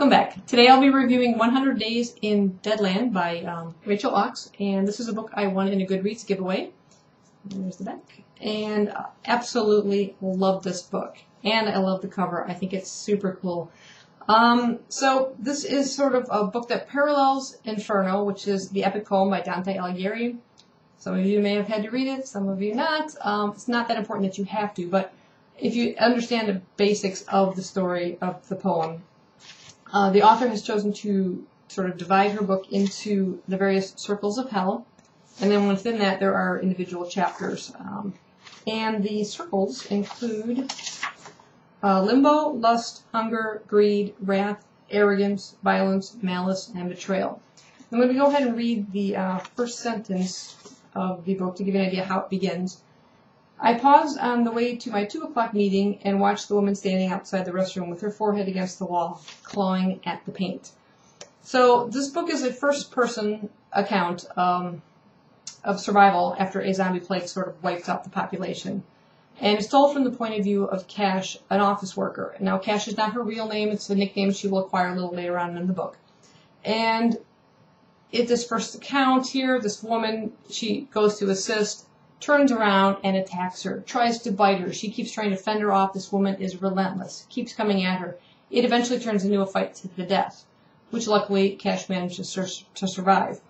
Welcome back. Today I'll be reviewing 100 Days in Deadland by Rachel Aukes, and this is a book I won in a Goodreads giveaway. There's the back. And absolutely love this book. And I love the cover. I think it's super cool. So this is sort of a book that parallels Inferno, which is the epic poem by Dante Alighieri. Some of you may have had to read it, some of you not. It's not that important that you have to, but if you understand the basics of the story of the poem, the author has chosen to sort of divide her book into the various circles of hell, and then within that there are individual chapters. And the circles include limbo, lust, hunger, greed, wrath, arrogance, violence, malice, and betrayal. I'm going to go ahead and read the first sentence of the book to give you an idea how it begins. I paused on the way to my 2 o'clock meeting and watched the woman standing outside the restroom with her forehead against the wall, clawing at the paint. So this book is a first-person account of survival after a zombie plague sort of wiped out the population. And it's told from the point of view of Cash, an office worker. Now, Cash is not her real name. It's a nickname she will acquire a little later on in the book. And at this first account here, this woman, she goes to assist, turns around and attacks her, tries to bite her. She keeps trying to fend her off. This woman is relentless, keeps coming at her. It eventually turns into a fight to the death, which luckily Cash manages to survive.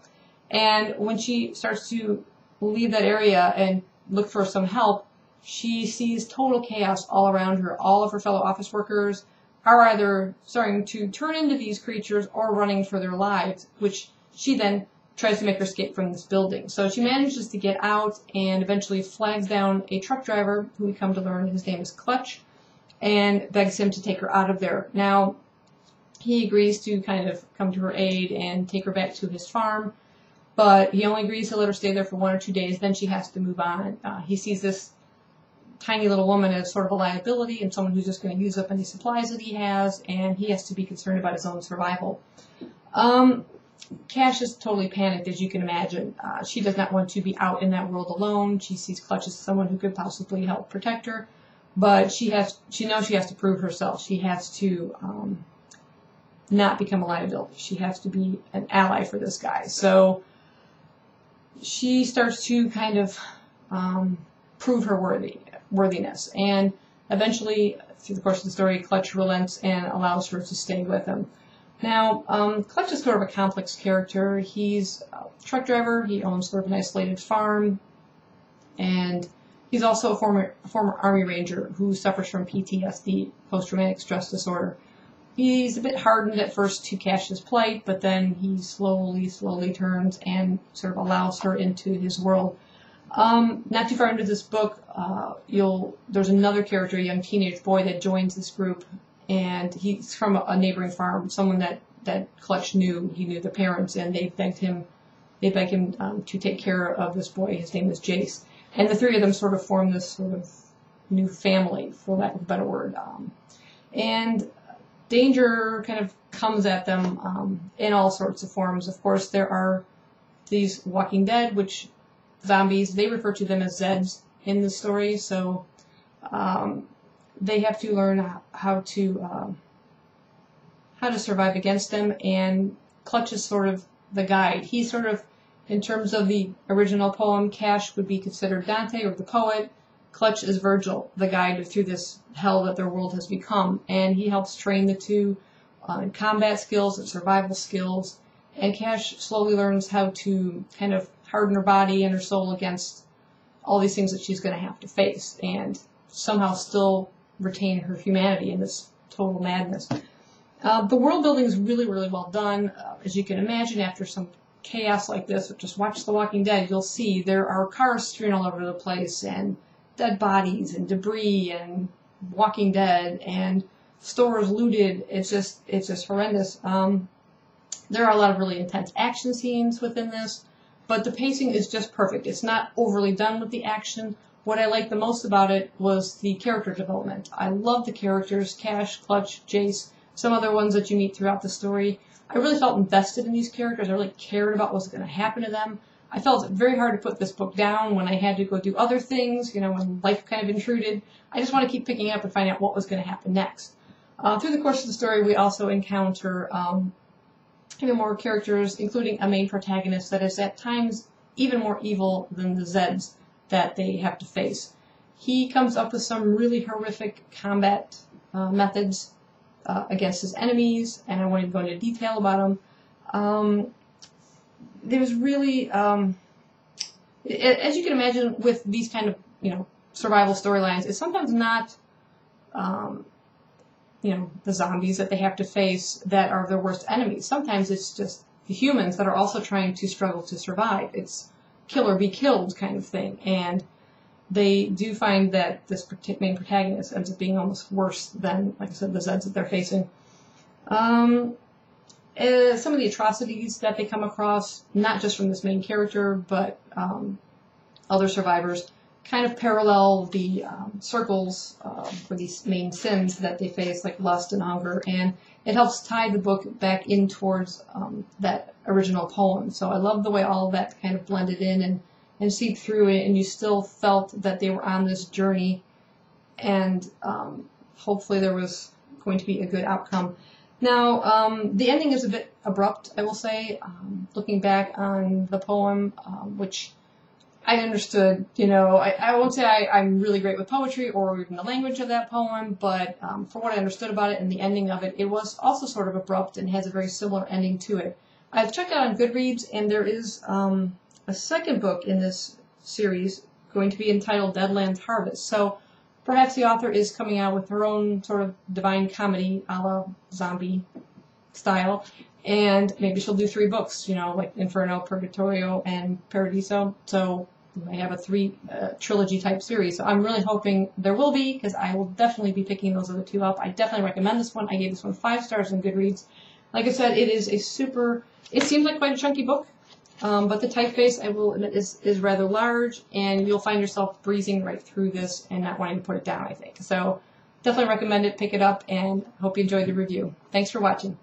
And when she starts to leave that area and look for some help, she sees total chaos all around her. All of her fellow office workers are either starting to turn into these creatures or running for their lives, which she then tries to make her escape from this building. So she manages to get out and eventually flags down a truck driver who we come to learn his name is Clutch and begs him to take her out of there. Now, he agrees to kind of come to her aid and take her back to his farm, but he only agrees to let her stay there for 1 or 2 days, then she has to move on. He sees this tiny little woman as sort of a liability and someone who's just going to use up any supplies that he has, and he has to be concerned about his own survival. Cash is totally panicked, as you can imagine. She does not want to be out in that world alone. She sees Clutch as someone who could possibly help protect her, but she knows she has to prove herself. She has to not become a liability. She has to be an ally for this guy. So she starts to kind of prove her worthiness, and eventually, through the course of the story, Clutch relents and allows her to stay with him. Now, Clutch is sort of a complex character. He's a truck driver. He owns sort of an isolated farm. And he's also a former Army Ranger who suffers from PTSD, post-traumatic stress disorder. He's a bit hardened at first to Cash's plight, but then he slowly turns and sort of allows her into his world. Not too far into this book, there's another character, a young teenage boy, that joins this group. And he's from a neighboring farm, someone that Clutch knew. He knew the parents, and they begged him to take care of this boy. His name is Jace. And the 3 of them sort of form this sort of new family, for lack of a better word. And danger kind of comes at them in all sorts of forms. Of course, there are these Walking Dead, which zombies, they refer to them as Zeds in the story. So they have to learn how to survive against them, and Clutch is sort of the guide. He's sort of, in terms of the original poem, Cash would be considered Dante or the poet. Clutch is Virgil, the guide through this hell that their world has become, and he helps train the 2 in combat skills and survival skills. And Cash slowly learns how to kind of harden her body and her soul against all these things that she's going to have to face, and somehow still retain her humanity in this total madness. The world building is really, really well done. As you can imagine, after some chaos like this, just watch The Walking Dead, you'll see there are cars strewn all over the place, and dead bodies, and debris, and Walking Dead, and stores looted. It's just horrendous. There are a lot of really intense action scenes within this, but the pacing is just perfect. It's not overly done with the action. What I liked the most about it was the character development. I love the characters, Cash, Clutch, Jace, some other ones that you meet throughout the story. I really felt invested in these characters. I really cared about what was going to happen to them. I felt it very hard to put this book down when I had to go do other things, when life kind of intruded. I just want to keep picking up and find out what was going to happen next. Through the course of the story, we also encounter even more characters, including a main protagonist that is at times even more evil than the Zeds that they have to face. He comes up with some really horrific combat methods against his enemies, and I won't even go into detail about them. There's really, as you can imagine, with these kind of survival storylines, it's sometimes not the zombies that they have to face that are their worst enemies. Sometimes it's just the humans that are also trying to struggle to survive. It's kill or be killed kind of thing. And they do find that this main protagonist ends up being almost worse than, like I said, the Zeds that they're facing. Some of the atrocities that they come across, not just from this main character, but other survivors, kind of parallel the circles for these main sins that they face, like lust and hunger, and it helps tie the book back in towards that original poem. So I love the way all of that kind of blended in and seeped through it, and you still felt that they were on this journey, and hopefully there was going to be a good outcome. Now, the ending is a bit abrupt, I will say, looking back on the poem, which I understood. I won't say I'm really great with poetry or even the language of that poem, but for what I understood about it and the ending of it, it was also sort of abrupt and has a very similar ending to it. I've checked out on Goodreads, and there is a second book in this series going to be entitled Deadland Harvest. So perhaps the author is coming out with her own sort of divine comedy a la zombie style, and maybe she'll do 3 books, like Inferno, Purgatorio, and Paradiso. So we may have a 3 trilogy type series. So I'm really hoping there will be, because I will definitely be picking those other 2 up. I definitely recommend this one. I gave this one 5 stars on Goodreads. Like I said, it is it seems like quite a chunky book, but the typeface, I will admit, is rather large, and you'll find yourself breezing right through this and not wanting to put it down, I think. So definitely recommend it, pick it up, and hope you enjoyed the review. Thanks for watching.